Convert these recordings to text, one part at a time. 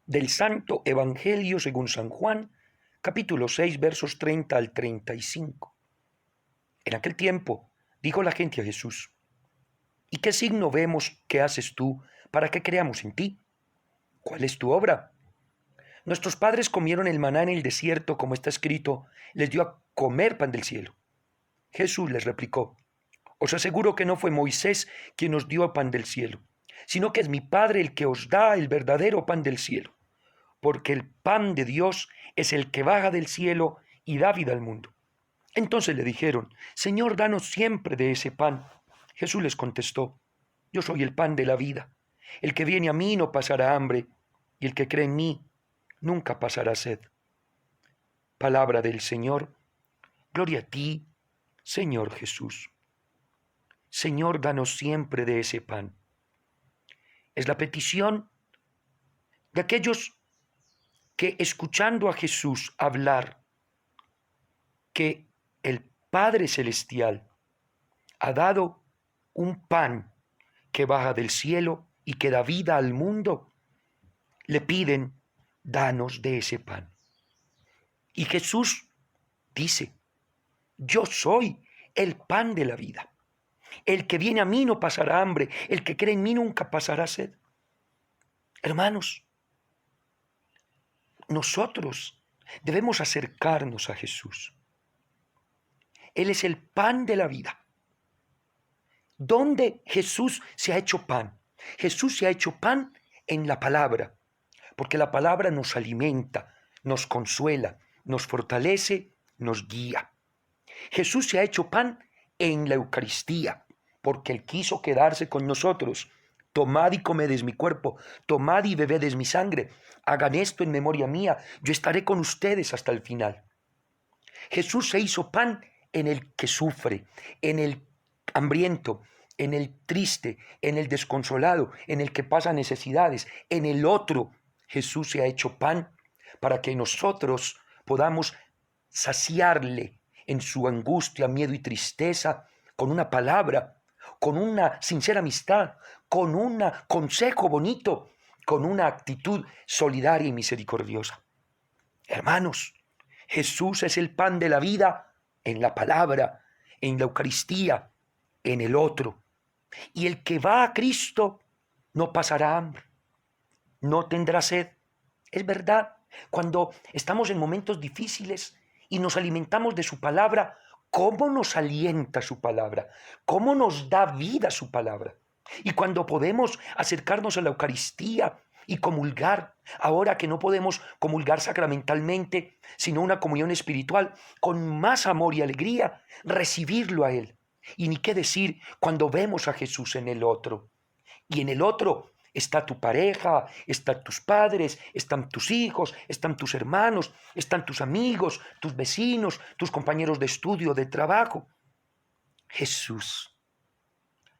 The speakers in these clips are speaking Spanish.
Del Santo Evangelio según San Juan, capítulo 6, versos 30 al 35. En aquel tiempo dijo la gente a Jesús: ¿Y qué signo vemos que haces tú para que creamos en ti? ¿Cuál es tu obra? Nuestros padres comieron el maná en el desierto, como está escrito, les dio a comer pan del cielo. Jesús les replicó: Os aseguro que no fue Moisés quien os dio pan del cielo, sino que es mi Padre el que os da el verdadero pan del cielo, porque el pan de Dios es el que baja del cielo y da vida al mundo. Entonces le dijeron: Señor, danos siempre de ese pan. Jesús les contestó: Yo soy el pan de la vida. El que viene a mí no pasará hambre, y el que cree en mí nunca pasará sed. Palabra del Señor. Gloria a ti, Señor Jesús. Señor, danos siempre de ese pan. Es la petición de aquellos que, escuchando a Jesús hablar, que el Padre Celestial ha dado un pan que baja del cielo y que da vida al mundo, le piden: danos de ese pan. Y Jesús dice: yo soy el pan de la vida. El que viene a mí no pasará hambre, el que cree en mí nunca pasará sed. Hermanos, nosotros debemos acercarnos a Jesús. Él es el pan de la vida. ¿Dónde Jesús se ha hecho pan? Jesús se ha hecho pan en la palabra, porque la palabra nos alimenta, nos consuela, nos fortalece, nos guía. Jesús se ha hecho pan en la Eucaristía, porque Él quiso quedarse con nosotros. Tomad y comed es mi cuerpo, tomad y bebed es mi sangre. Hagan esto en memoria mía, yo estaré con ustedes hasta el final. Jesús se hizo pan en el que sufre, en el hambriento, en el triste, en el desconsolado, en el que pasa necesidades, en el otro. Jesús se ha hecho pan para que nosotros podamos saciarle en su angustia, miedo y tristeza con una palabra, con una sincera amistad, con un consejo bonito, con una actitud solidaria y misericordiosa. Hermanos, Jesús es el pan de la vida en la palabra, en la Eucaristía, en el otro. Y el que va a Cristo no pasará hambre, no tendrá sed. Es verdad, cuando estamos en momentos difíciles y nos alimentamos de su palabra, ¿cómo nos alienta su palabra? ¿Cómo nos da vida su palabra? Y cuando podemos acercarnos a la Eucaristía y comulgar, ahora que no podemos comulgar sacramentalmente, sino una comunión espiritual, con más amor y alegría, recibirlo a Él. Y ni qué decir cuando vemos a Jesús en el otro. Y en el otro está tu pareja, están tus padres, están tus hijos, están tus hermanos, están tus amigos, tus vecinos, tus compañeros de estudio, de trabajo. Jesús,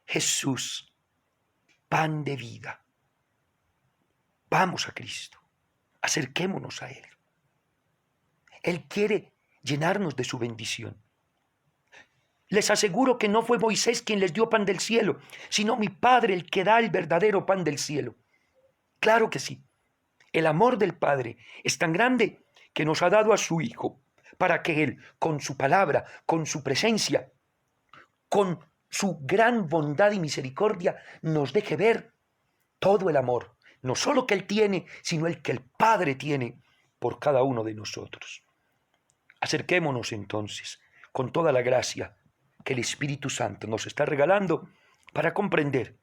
Jesús, pan de vida. Vamos a Cristo, acerquémonos a Él. Él quiere llenarnos de su bendición. Les aseguro que no fue Moisés quien les dio pan del cielo, sino mi Padre el que da el verdadero pan del cielo. Claro que sí. El amor del Padre es tan grande que nos ha dado a su Hijo para que Él, con su palabra, con su presencia, con su gran bondad y misericordia, nos deje ver todo el amor, no solo que Él tiene, sino el que el Padre tiene por cada uno de nosotros. Acerquémonos entonces con toda la gracia que el Espíritu Santo nos está regalando para comprender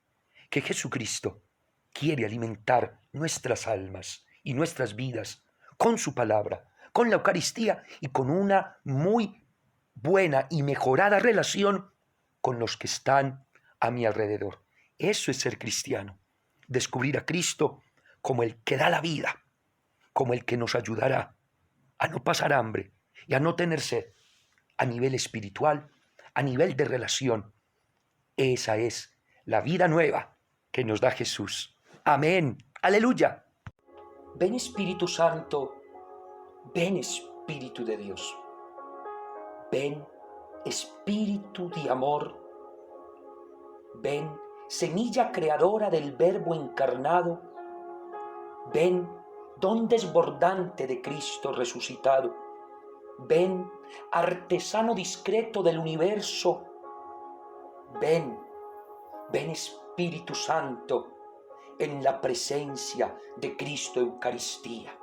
que Jesucristo quiere alimentar nuestras almas y nuestras vidas con su palabra, con la Eucaristía y con una muy buena y mejorada relación con los que están a mi alrededor. Eso es ser cristiano, descubrir a Cristo como el que da la vida, como el que nos ayudará a no pasar hambre y a no tener sed a nivel espiritual, a nivel de relación. Esa es la vida nueva que nos da Jesús. Amén. Aleluya. Ven Espíritu Santo, ven Espíritu de Dios. Ven Espíritu de amor. Ven semilla creadora del Verbo encarnado. Ven don desbordante de Cristo resucitado. Ven, artesano discreto del universo. Ven, ven Espíritu Santo, en la presencia de Cristo Eucaristía.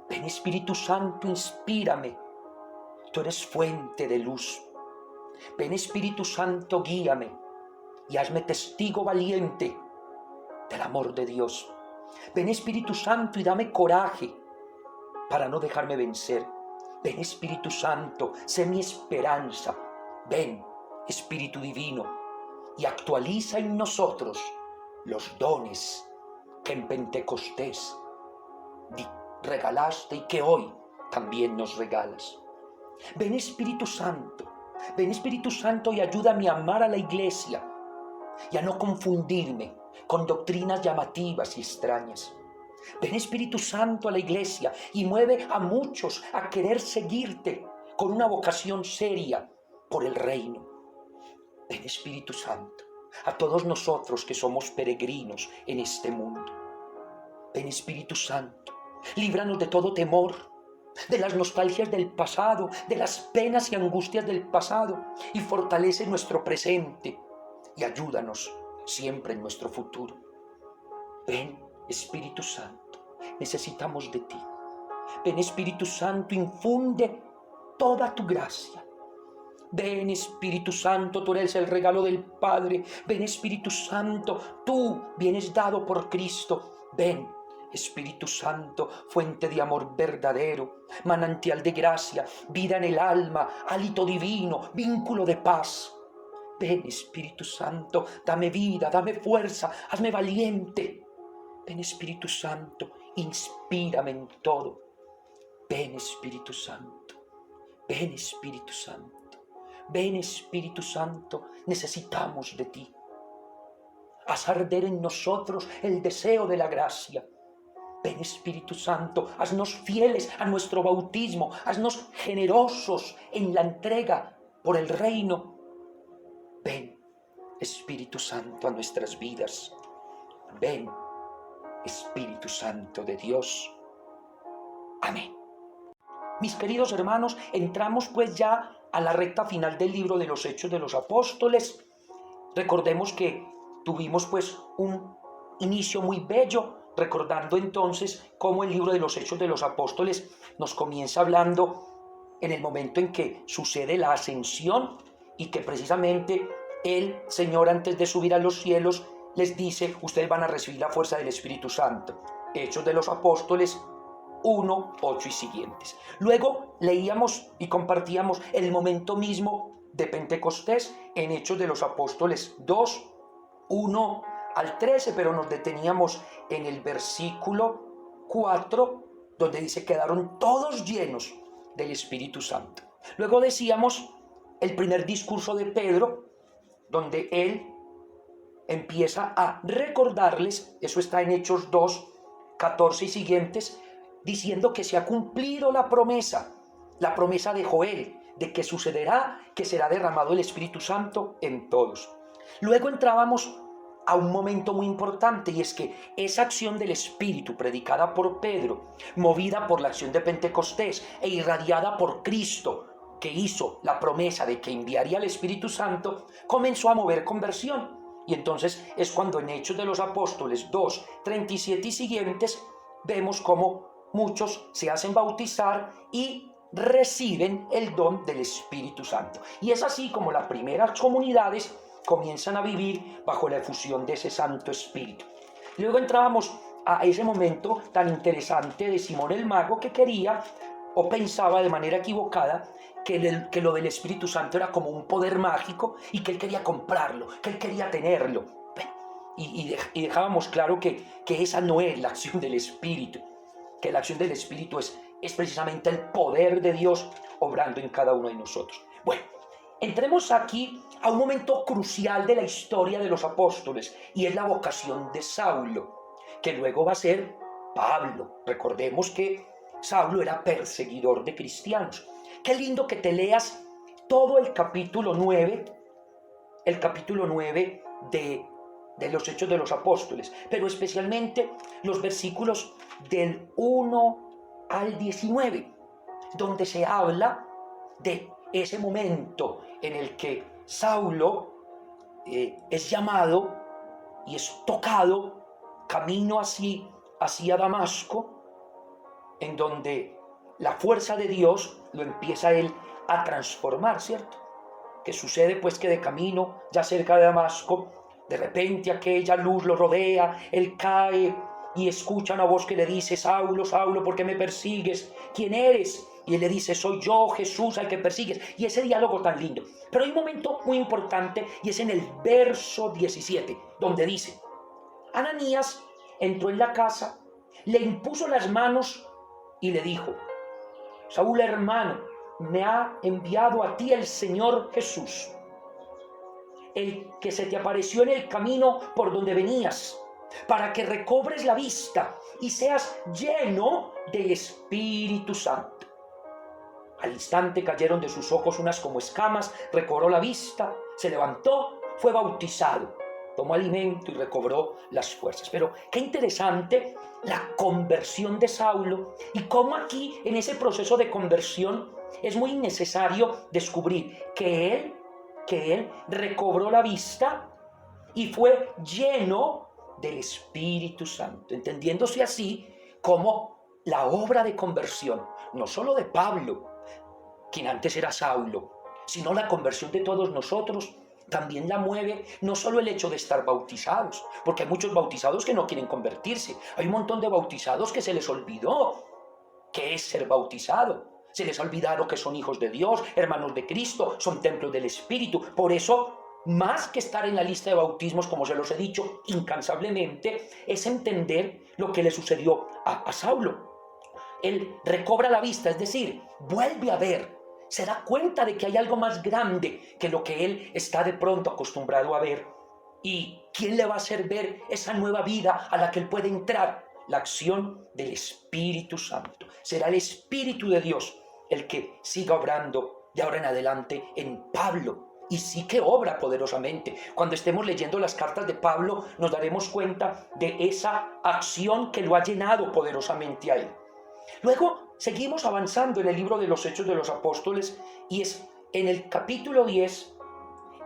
Ven Espíritu Santo, inspírame. Tú eres fuente de luz. Ven Espíritu Santo, guíame y hazme testigo valiente del amor de Dios. Ven Espíritu Santo y dame coraje para no dejarme vencer. Ven Espíritu Santo, sé mi esperanza. Ven Espíritu Divino y actualiza en nosotros los dones que en Pentecostés regalaste y que hoy también nos regalas. Ven Espíritu Santo, ven Espíritu Santo y ayúdame a amar a la iglesia y a no confundirme con doctrinas llamativas y extrañas. Ven Espíritu Santo a la iglesia y mueve a muchos a querer seguirte con una vocación seria por el reino. Ven Espíritu Santo a todos nosotros que somos peregrinos en este mundo. Ven Espíritu Santo, líbranos de todo temor, de las nostalgias del pasado, de las penas y angustias del pasado, y fortalece nuestro presente y ayúdanos siempre en nuestro futuro. Ven Espíritu Santo, necesitamos de ti. Ven Espíritu Santo, infunde toda tu gracia. Ven Espíritu Santo, tú eres el regalo del Padre. Ven Espíritu Santo, tú vienes dado por Cristo. Ven Espíritu Santo, fuente de amor verdadero, manantial de gracia, vida en el alma, hálito divino, vínculo de paz. Ven Espíritu Santo, dame vida, dame fuerza, hazme valiente. Ven Espíritu Santo, inspírame en todo. Ven Espíritu Santo, ven Espíritu Santo. Ven Espíritu Santo, necesitamos de ti. Haz arder en nosotros el deseo de la gracia. Ven Espíritu Santo, haznos fieles a nuestro bautismo, haznos generosos en la entrega por el reino. Ven Espíritu Santo a nuestras vidas. Ven Espíritu Santo de Dios. Amén. Mis queridos hermanos, entramos pues ya a la recta final del libro de los Hechos de los Apóstoles. Recordemos que tuvimos pues un inicio muy bello, recordando entonces cómo el libro de los Hechos de los Apóstoles nos comienza hablando en el momento en que sucede la ascensión y que precisamente el Señor, antes de subir a los cielos, les dice: ustedes van a recibir la fuerza del Espíritu Santo. Hechos de los Apóstoles 1, 8 y siguientes. Luego leíamos y compartíamos el momento mismo de Pentecostés en Hechos de los Apóstoles 2, 1 al 13, pero nos deteníamos en el versículo 4, donde dice: quedaron todos llenos del Espíritu Santo. Luego decíamos el primer discurso de Pedro, donde él empieza a recordarles, eso está en Hechos 2, 14 y siguientes, diciendo que se ha cumplido la promesa de Joel, de que sucederá, que será derramado el Espíritu Santo en todos. Luego entrábamos a un momento muy importante, y es que esa acción del Espíritu predicada por Pedro, movida por la acción de Pentecostés e irradiada por Cristo, que hizo la promesa de que enviaría el Espíritu Santo, comenzó a mover conversión. Y entonces es cuando en Hechos de los Apóstoles 2, 37 y siguientes vemos cómo muchos se hacen bautizar y reciben el don del Espíritu Santo. Y es así como las primeras comunidades comienzan a vivir bajo la efusión de ese Santo Espíritu. Luego entrábamos a ese momento tan interesante de Simón el Mago, que quería o pensaba de manera equivocada que lo del Espíritu Santo era como un poder mágico y que él quería comprarlo, que él quería tenerlo. Y dejábamos claro que esa no es la acción del Espíritu, que la acción del Espíritu es precisamente el poder de Dios obrando en cada uno de nosotros. Bueno, entremos aquí a un momento crucial de la historia de los apóstoles, y es la vocación de Saulo, que luego va a ser Pablo. Recordemos que Saulo era perseguidor de cristianos. Qué lindo que te leas todo el capítulo 9 de los Hechos de los Apóstoles, pero especialmente los versículos del 1 al 19, donde se habla de ese momento en el que Saulo es llamado y es tocado camino así hacia Damasco, en donde la fuerza de Dios lo empieza él a transformar, ¿cierto? Que sucede pues que de camino, ya cerca de Damasco, de repente aquella luz lo rodea, él cae y escucha una voz que le dice: Saulo, Saulo, ¿por qué me persigues? ¿Quién eres? Y él le dice: soy yo, Jesús, al que persigues. Y ese diálogo tan lindo. Pero hay un momento muy importante y es en el verso 17, donde dice: Ananías entró en la casa, le impuso las manos y le dijo: Saúl, hermano, me ha enviado a ti el Señor Jesús, el que se te apareció en el camino por donde venías, para que recobres la vista y seas lleno del Espíritu Santo. Al instante cayeron de sus ojos unas como escamas, recobró la vista, se levantó, fue bautizado, tomó alimento y recobró las fuerzas. Pero qué interesante la conversión de Saulo, y cómo aquí en ese proceso de conversión es muy necesario descubrir que él recobró la vista y fue lleno del Espíritu Santo, entendiéndose así como la obra de conversión, no solo de Pablo, quien antes era Saulo, sino la conversión de todos nosotros. También la mueve no solo el hecho de estar bautizados, porque hay muchos bautizados que no quieren convertirse. Hay un montón de bautizados que se les olvidó qué es ser bautizado. Se les ha olvidado que son hijos de Dios, hermanos de Cristo, son templos del Espíritu. Por eso, más que estar en la lista de bautismos, como se los he dicho incansablemente, es entender lo que le sucedió a Saulo. Él recobra la vista, es decir, vuelve a ver. Se da cuenta de que hay algo más grande que lo que él está de pronto acostumbrado a ver. ¿Y quién le va a hacer ver esa nueva vida a la que él puede entrar? La acción del Espíritu Santo. Será el Espíritu de Dios el que siga obrando de ahora en adelante en Pablo. Y sí que obra poderosamente. Cuando estemos leyendo las cartas de Pablo, nos daremos cuenta de esa acción que lo ha llenado poderosamente a él. Luego seguimos avanzando en el libro de los Hechos de los Apóstoles, y es en el capítulo 10,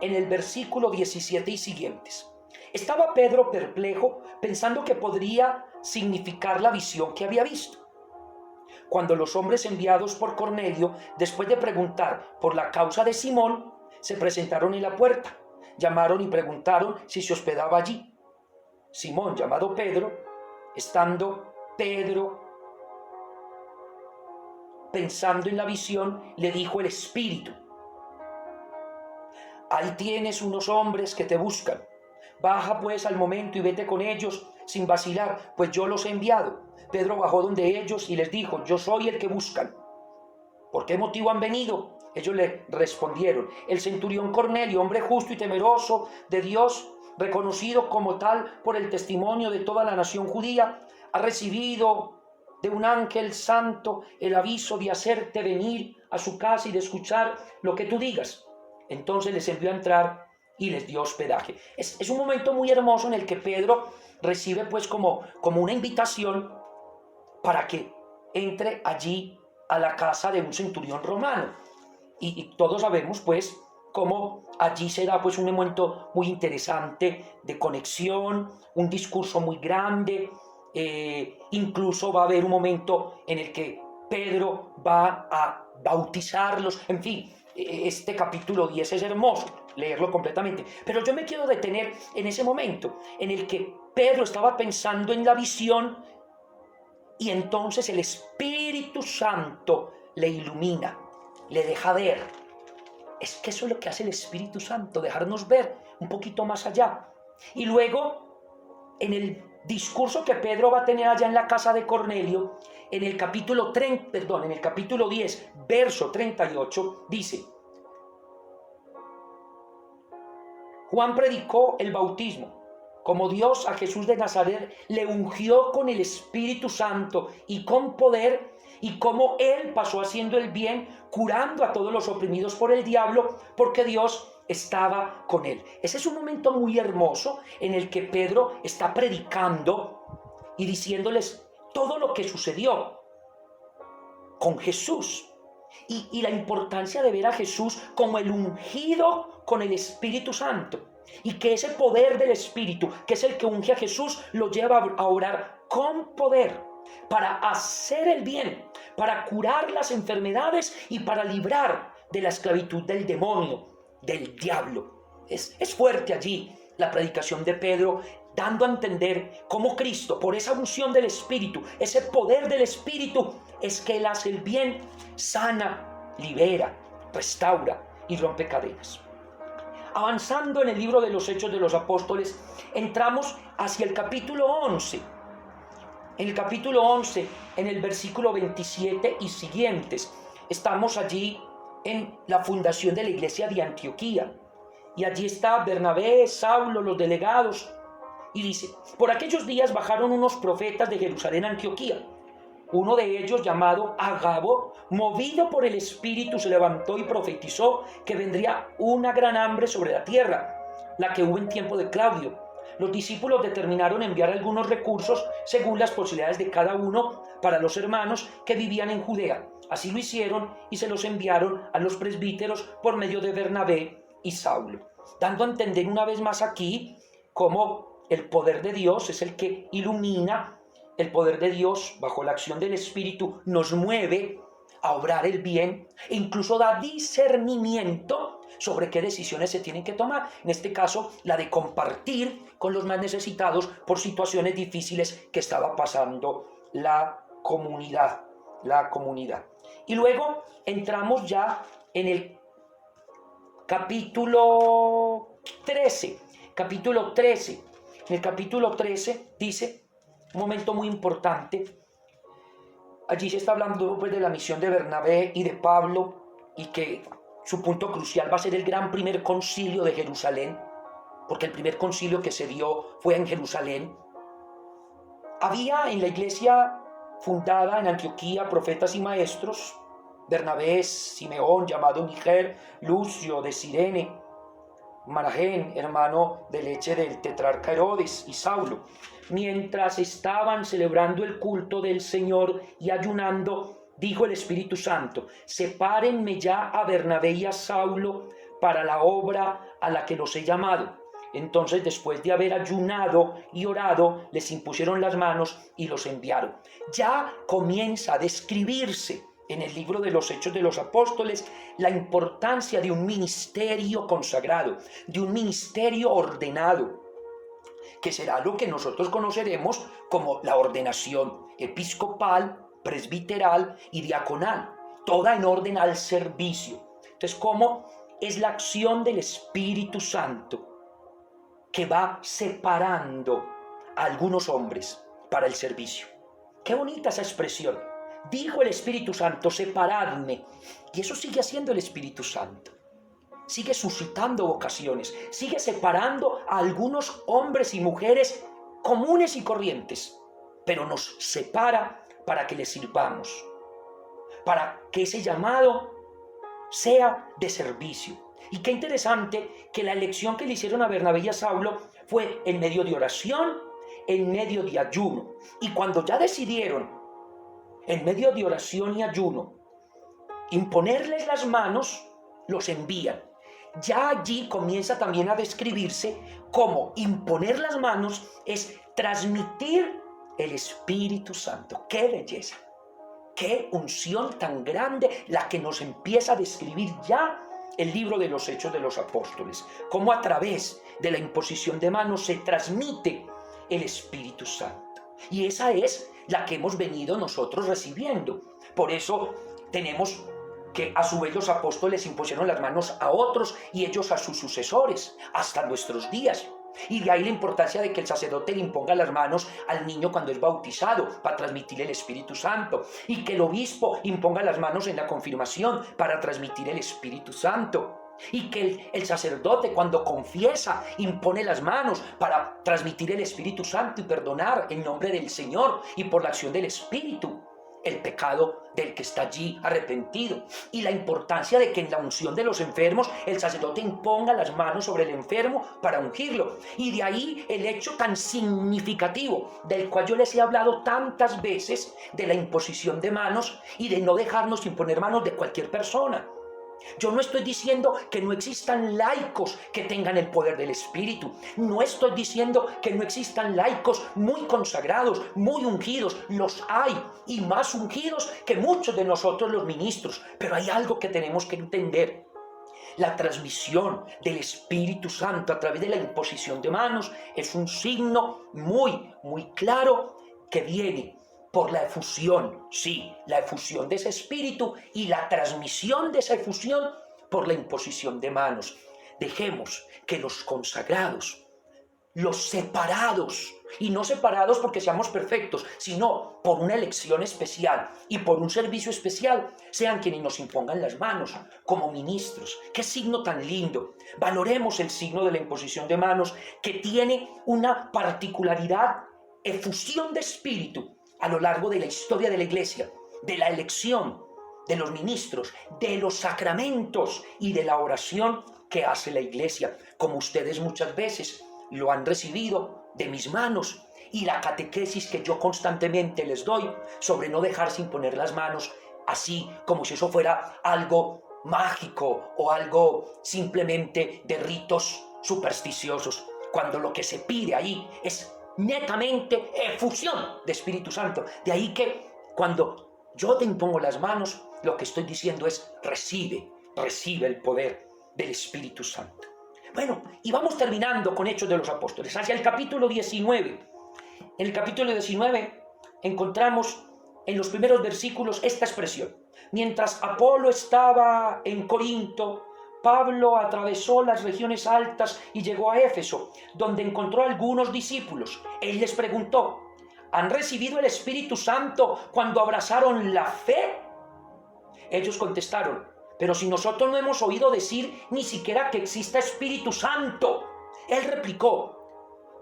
en el versículo 17 y siguientes. Estaba Pedro perplejo, pensando que podría significar la visión que había visto, cuando los hombres enviados por Cornelio, después de preguntar por la causa de Simón, se presentaron en la puerta. Llamaron y preguntaron si se hospedaba allí. Simón, llamado Pedro, estando Pedro pensando en la visión, le dijo el Espíritu: ahí tienes unos hombres que te buscan. Baja pues al momento y vete con ellos sin vacilar, pues yo los he enviado. Pedro bajó donde ellos y les dijo: yo soy el que buscan. ¿Por qué motivo han venido? Ellos le respondieron: el centurión Cornelio, hombre justo y temeroso de Dios, reconocido como tal por el testimonio de toda la nación judía, ha recibido de un ángel santo el aviso de hacerte venir a su casa y de escuchar lo que tú digas. Entonces les envió a entrar y les dio hospedaje. Es un momento muy hermoso en el que Pedro recibe pues como una invitación para que entre allí a la casa de un centurión romano. Y todos sabemos pues cómo allí será pues un momento muy interesante de conexión, un discurso muy grande. Incluso va a haber un momento en el que Pedro va a bautizarlos. En fin, este capítulo 10 es hermoso leerlo completamente, pero yo me quiero detener en ese momento en el que Pedro estaba pensando en la visión, y entonces el Espíritu Santo le ilumina, le deja ver. Es que eso es lo que hace el Espíritu Santo, dejarnos ver un poquito más allá. Y luego, en el discurso que Pedro va a tener allá en la casa de Cornelio, en el capítulo 10, verso 38, dice: Juan predicó el bautismo, como Dios a Jesús de Nazaret le ungió con el Espíritu Santo y con poder, y como él pasó haciendo el bien, curando a todos los oprimidos por el diablo, porque Dios estaba con él. Ese es un momento muy hermoso en el que Pedro está predicando y diciéndoles todo lo que sucedió con Jesús y la importancia de ver a Jesús como el ungido con el Espíritu Santo, y que ese poder del Espíritu, que es el que unge a Jesús, lo lleva a orar con poder para hacer el bien, para curar las enfermedades y para librar de la esclavitud del demonio, del diablo. Es fuerte allí la predicación de Pedro, dando a entender cómo Cristo, por esa unción del Espíritu, ese poder del Espíritu, es que Él hace el bien, sana, libera, restaura y rompe cadenas. Avanzando en el libro de los Hechos de los Apóstoles, entramos hacia el capítulo 11. En el capítulo 11, en el versículo 27 y siguientes, estamos allí en la fundación de la iglesia de Antioquía. Y allí está Bernabé, Saulo, los delegados. Y dice: por aquellos días bajaron unos profetas de Jerusalén a Antioquía. Uno de ellos, llamado Agabo, movido por el Espíritu, se levantó y profetizó que vendría una gran hambre sobre la tierra, la que hubo en tiempo de Claudio. Los discípulos determinaron enviar algunos recursos según las posibilidades de cada uno para los hermanos que vivían en Judea. Así lo hicieron y se los enviaron a los presbíteros por medio de Bernabé y Saulo, dando a entender una vez más aquí cómo el poder de Dios es el que ilumina. El poder de Dios, bajo la acción del Espíritu, nos mueve a obrar el bien e incluso da discernimiento sobre qué decisiones se tienen que tomar. En este caso, la de compartir con los más necesitados por situaciones difíciles que estaba pasando la comunidad. Y luego entramos ya en el capítulo 13. En el capítulo 13 dice, un momento muy importante, allí se está hablando pues de la misión de Bernabé y de Pablo, y que su punto crucial va a ser el gran primer concilio de Jerusalén, porque el primer concilio que se dio fue en Jerusalén. Había en la iglesia fundada en Antioquía profetas y maestros: Bernabé, Simeón, llamado Niger, Lucio de Cirene, Manahén, hermano de leche del tetrarca Herodes, y Saulo. Mientras estaban celebrando el culto del Señor y ayunando, dijo el Espíritu Santo: sepárenme ya a Bernabé y a Saulo para la obra a la que los he llamado. Entonces, después de haber ayunado y orado, les impusieron las manos y los enviaron. Ya comienza a describirse en el libro de los Hechos de los Apóstoles la importancia de un ministerio consagrado, de un ministerio ordenado, que será lo que nosotros conoceremos como la ordenación episcopal, presbiteral y diaconal, toda en orden al servicio. Entonces, ¿cómo es la acción del Espíritu Santo que va separando a algunos hombres para el servicio? Qué bonita esa expresión. Dijo el Espíritu Santo: separadme. Y eso sigue haciendo el Espíritu Santo. Sigue suscitando vocaciones, sigue separando a algunos hombres y mujeres comunes y corrientes, pero nos separa para que les sirvamos, para que ese llamado sea de servicio. Y qué interesante que la elección que le hicieron a Bernabé y a Saulo fue en medio de oración, en medio de ayuno. Y cuando ya decidieron, en medio de oración y ayuno, imponerles las manos, los envían. Ya allí comienza también a describirse cómo imponer las manos es transmitir el Espíritu Santo. ¡Qué belleza! ¡Qué unción tan grande la que nos empieza a describir ya el libro de los Hechos de los Apóstoles! Cómo a través de la imposición de manos se transmite el Espíritu Santo. Y esa es la que hemos venido nosotros recibiendo. Por eso tenemos que a su vez los apóstoles impusieron las manos a otros y ellos a sus sucesores hasta nuestros días. Y de ahí la importancia de que el sacerdote le imponga las manos al niño cuando es bautizado para transmitir el Espíritu Santo, y que el obispo imponga las manos en la confirmación para transmitir el Espíritu Santo, y que el sacerdote cuando confiesa impone las manos para transmitir el Espíritu Santo y perdonar en nombre del Señor y por la acción del Espíritu. el pecado del que está allí arrepentido, y la importancia de que en la unción de los enfermos el sacerdote imponga las manos sobre el enfermo para ungirlo. Y de ahí el hecho tan significativo del cual yo les he hablado tantas veces, de la imposición de manos y de no dejarnos imponer manos de cualquier persona. Yo no estoy diciendo que no existan laicos que tengan el poder del Espíritu. No estoy diciendo que no existan laicos muy consagrados, muy ungidos. Los hay, y más ungidos que muchos de nosotros los ministros. Pero hay algo que tenemos que entender. La transmisión del Espíritu Santo a través de la imposición de manos es un signo muy, muy claro que viene por la efusión, sí, la efusión de ese espíritu y la transmisión de esa efusión por la imposición de manos. Dejemos que los consagrados, los separados, y no separados porque seamos perfectos, sino por una elección especial y por un servicio especial, sean quienes nos impongan las manos como ministros. ¡Qué signo tan lindo! Valoremos el signo de la imposición de manos, que tiene una particularidad, efusión de espíritu, a lo largo de la historia de la Iglesia, de la elección de los ministros, de los sacramentos y de la oración que hace la Iglesia, como ustedes muchas veces lo han recibido de mis manos, y la catequesis que yo constantemente les doy sobre no dejarse imponer las manos, así como si eso fuera algo mágico o algo simplemente de ritos supersticiosos, cuando lo que se pide ahí es netamente efusión de Espíritu Santo. De ahí que cuando yo te impongo las manos, lo que estoy diciendo es recibe el poder del Espíritu Santo. Bueno, y vamos terminando con Hechos de los Apóstoles, hacia el capítulo 19. En el capítulo 19 encontramos en los primeros versículos esta expresión: mientras Apolo estaba en Corinto, Pablo atravesó las regiones altas y llegó a Éfeso, donde encontró a algunos discípulos. Él les preguntó: ¿han recibido el Espíritu Santo cuando abrazaron la fe? Ellos contestaron: pero si nosotros no hemos oído decir ni siquiera que exista Espíritu Santo. Él replicó: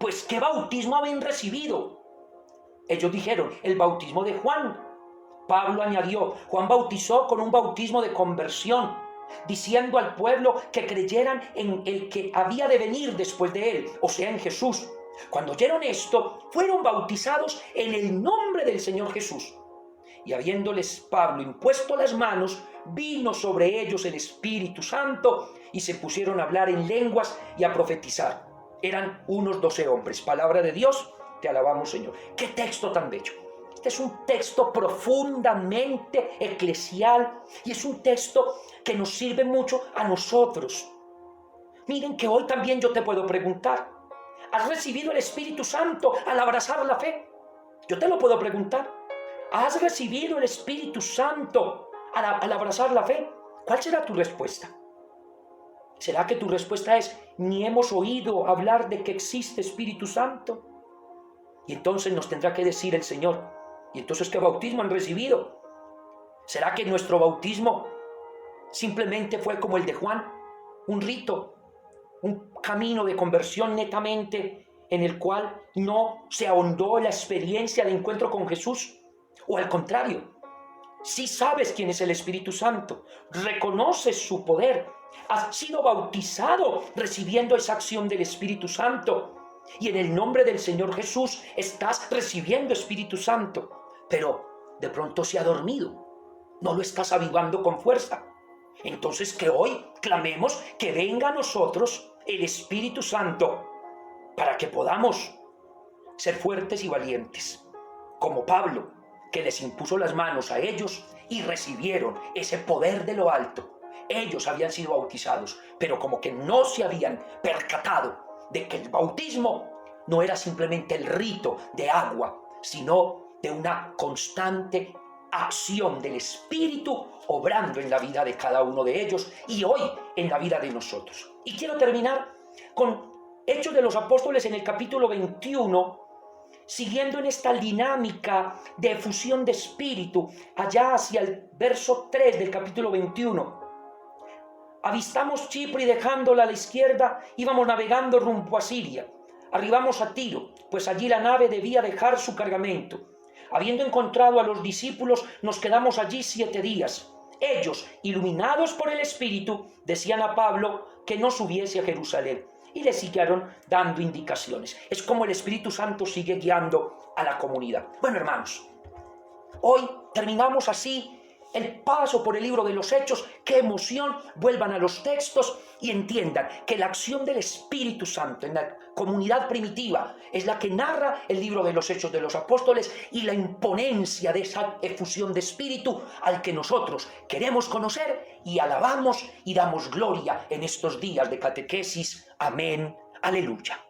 pues ¿qué bautismo habéis recibido? Ellos dijeron: el bautismo de Juan. Pablo añadió: Juan bautizó con un bautismo de conversión, diciendo al pueblo que creyeran en el que había de venir después de él, o sea, en Jesús. Cuando oyeron esto, fueron bautizados en el nombre del Señor Jesús. Y habiéndoles Pablo impuesto las manos, vino sobre ellos el Espíritu Santo, y se pusieron a hablar en lenguas y a profetizar. Eran unos 12 hombres. Palabra de Dios, te alabamos, Señor. ¡Qué texto tan bello! Este es un texto profundamente eclesial, y es un texto que nos sirve mucho a nosotros. Miren que hoy también yo te puedo preguntar: ¿has recibido el Espíritu Santo al abrazar la fe? Yo te lo puedo preguntar. ¿Has recibido el Espíritu Santo al abrazar la fe? ¿Cuál será tu respuesta? ¿Será que tu respuesta es: ni hemos oído hablar de que existe Espíritu Santo? Y entonces nos tendrá que decir el Señor: ¿y entonces qué bautismo han recibido? ¿Será que nuestro bautismo simplemente fue como el de Juan? Un rito, un camino de conversión netamente en el cual no se ahondó la experiencia de encuentro con Jesús. O al contrario, si sabes quién es el Espíritu Santo, reconoces su poder, has sido bautizado recibiendo esa acción del Espíritu Santo, y en el nombre del Señor Jesús estás recibiendo Espíritu Santo, pero de pronto se ha dormido, no lo estás avivando con fuerza. Entonces que hoy clamemos que venga a nosotros el Espíritu Santo para que podamos ser fuertes y valientes, como Pablo, que les impuso las manos a ellos y recibieron ese poder de lo alto. Ellos habían sido bautizados, pero como que no se habían percatado de que el bautismo no era simplemente el rito de agua, sino de una constante acción del Espíritu obrando en la vida de cada uno de ellos y hoy en la vida de nosotros. Y quiero terminar con Hechos de los Apóstoles en el capítulo 21, siguiendo en esta dinámica de efusión de espíritu, allá hacia el verso 3 del capítulo 21. Avistamos Chipre y dejándola a la izquierda, íbamos navegando rumbo a Siria. Arribamos a Tiro, pues allí la nave debía dejar su cargamento. Habiendo encontrado a los discípulos, nos quedamos allí 7 días. Ellos, iluminados por el Espíritu, decían a Pablo que no subiese a Jerusalén y le siguieron dando indicaciones. Es como el Espíritu Santo sigue guiando a la comunidad. Bueno, hermanos, hoy terminamos así el paso por el libro de los Hechos. ¡Qué emoción! Vuelvan a los textos y entiendan que la acción del Espíritu Santo en la comunidad primitiva es la que narra el libro de los Hechos de los Apóstoles y la imponencia de esa efusión de espíritu al que nosotros queremos conocer y alabamos y damos gloria en estos días de catequesis. Amén. Aleluya.